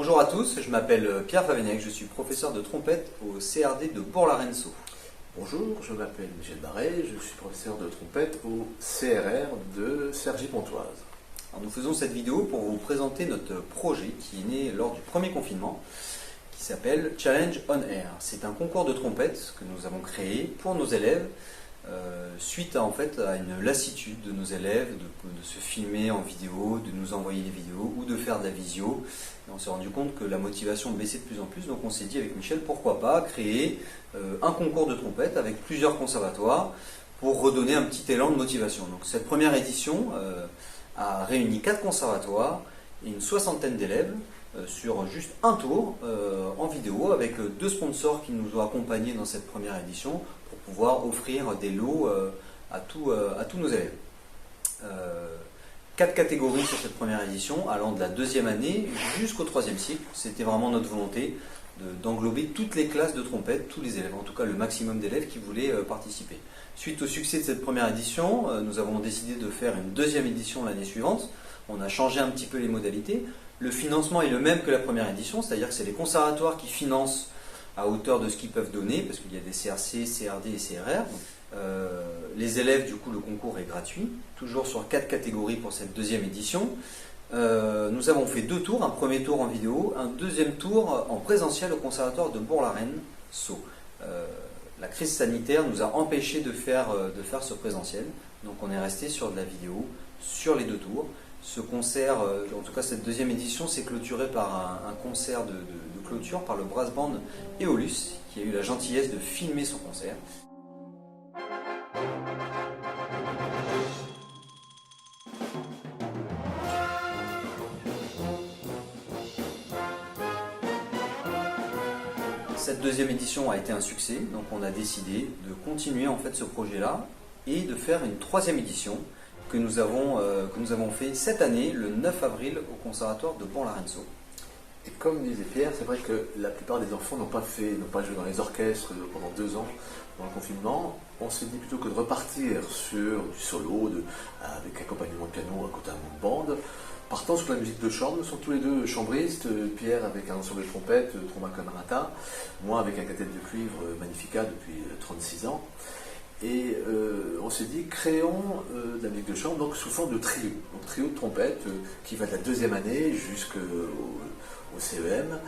Bonjour à tous, je m'appelle Pierre Favenec, je suis professeur de trompette au CRD de Bourg-la-Reine-Sault. Bonjour, je m'appelle Michel Barret, je suis professeur de trompette au CRR de Cergy-Pontoise. Alors, nous faisons cette vidéo pour vous présenter notre projet qui est né lors du premier confinement, qui s'appelle Challenge on Air. C'est un concours de trompette que nous avons créé pour nos élèves, suite à une lassitude de nos élèves de se filmer en vidéo, de nous envoyer des vidéos ou de faire de la visio. Et on s'est rendu compte que la motivation baissait de plus en plus, donc on s'est dit avec Michel, pourquoi pas créer un concours de trompette avec plusieurs conservatoires pour redonner un petit élan de motivation. Donc cette première édition a réuni 4 conservatoires et une soixantaine d'élèves sur juste un tour en vidéo avec 2 sponsors qui nous ont accompagnés dans cette première édition pour pouvoir offrir des lots à tous nos élèves. 4 catégories sur cette première édition, allant de la 2e année jusqu'au 3e cycle. C'était vraiment notre volonté d'englober toutes les classes de trompette, tous les élèves, en tout cas le maximum d'élèves qui voulaient participer. Suite au succès de cette première édition, nous avons décidé de faire une 2e édition l'année suivante. On a changé un petit peu les modalités. Le financement est le même que la première édition, c'est-à-dire que c'est les conservatoires qui financent à hauteur de ce qu'ils peuvent donner, parce qu'il y a des CRC, CRD et CRR. Les élèves, du coup, le concours est gratuit, toujours sur 4 catégories pour cette 2e édition. Nous avons fait 2 tours, un premier tour en vidéo, un 2e tour en présentiel au conservatoire de Bourg-la-Reine-Sault. La crise sanitaire nous a empêchés de faire ce présentiel, donc on est resté sur de la vidéo sur les 2 tours. Ce concert, en tout cas cette 2e édition, s'est clôturé par un concert de clôture par le brass band Eolus, qui a eu la gentillesse de filmer son concert. Cette 2e édition a été un succès, donc on a décidé de continuer ce projet-là et de faire une 3e édition que nous avons fait cette année, le 9 avril, au conservatoire de Bourg-la-Reine-Sault. Et comme disait Pierre, c'est vrai que la plupart des enfants n'ont pas joué dans les orchestres pendant 2 ans pendant le confinement. On s'est dit plutôt que de repartir sur du solo, avec accompagnement de piano à côté d'un bande. Partant sur la musique de chambre, nous sommes tous les deux chambristes, Pierre avec un ensemble de trompette, Tromba Camerata, moi avec un quartet de cuivre Magnifica depuis 36 ans. Et on s'est dit, créons de la musique de chambre donc sous forme de trio. Donc trio de trompette qui va de la 2e année jusqu'au CEM.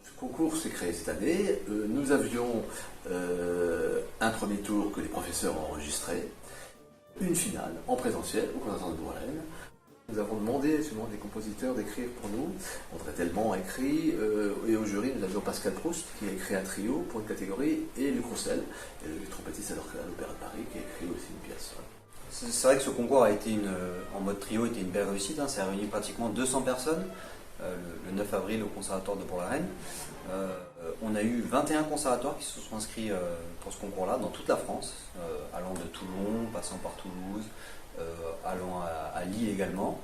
Ce concours s'est créé cette année. Nous avions un premier tour que les professeurs ont enregistré, une finale en présentiel au Conservatoire de Bourg-la-Reine. Nous avons demandé seulement des compositeurs d'écrire pour nous. André Tellement a écrit, et au jury nous avions Pascal Proust qui a écrit un trio pour une catégorie, et Luc Roussel, le trompettiste à l'Opéra de Paris, qui a écrit aussi une pièce. C'est vrai que ce concours a été en mode trio était une belle réussite, ça a réuni pratiquement 200 personnes le 9 avril au conservatoire de Bourg-la-Reine. On a eu 21 conservatoires qui se sont inscrits pour ce concours-là dans toute la France, allant de Toulon, passant par Toulouse, allant à Lille également.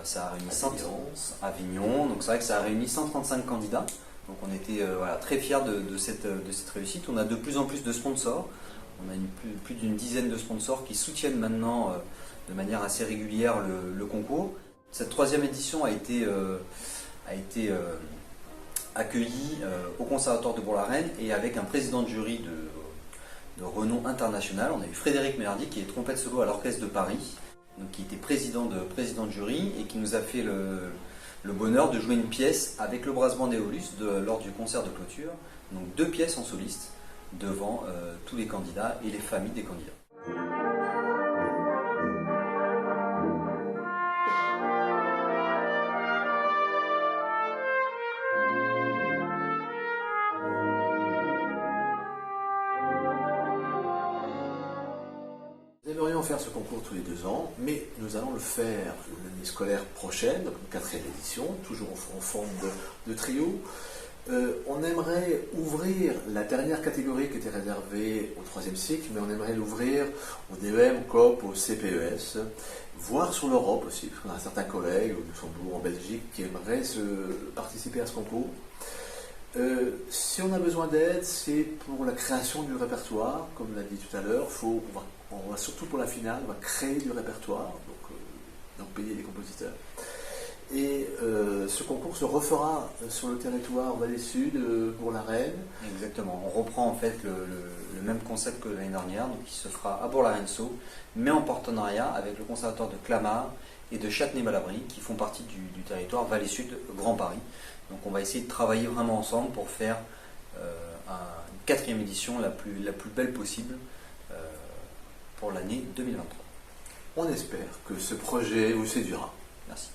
Ça a réuni Avignon, donc c'est vrai que ça a réuni 135 candidats. Donc on était très fiers de cette réussite. On a de plus en plus de sponsors. On a plus d'une dizaine de sponsors qui soutiennent maintenant de manière assez régulière le concours. Cette 3e édition a été accueillie au conservatoire de Bourg-la-Reine et avec un président de jury de renom international. On a eu Frédéric Mélardi qui est trompette solo à l'Orchestre de Paris, donc qui était président de jury et qui nous a fait le bonheur de jouer une pièce avec le brass band Eolus lors du concert de clôture. Donc 2 pièces en soliste devant tous les candidats et les familles des candidats. Nous aimerions faire ce concours tous les 2 ans, mais nous allons le faire l'année scolaire prochaine, donc une 4e édition, toujours en forme de trio. On aimerait ouvrir la dernière catégorie qui était réservée au 3e cycle, mais on aimerait l'ouvrir au DEM, au COP, au CPES, voire sur l'Europe aussi, parce qu'on a certains collègues au Luxembourg, en Belgique, qui aimeraient participer à ce concours. Si on a besoin d'aide, c'est pour la création du répertoire, comme on l'a dit tout à l'heure. On va surtout pour la finale, on va créer du répertoire, donc payer les compositeurs. Et ce concours se refera sur le territoire Vallée Sud pour la Reine. Exactement, on reprend en fait le même concept que l'année dernière, donc qui se fera à Bourg-la-Reine-Sault, mais en partenariat avec le conservatoire de Clamart et de Châtenay-Malabry, qui font partie du territoire Vallée Sud Grand Paris. Donc on va essayer de travailler vraiment ensemble pour faire une 4e édition la plus belle possible pour l'année 2023. On espère que ce projet vous séduira. Merci.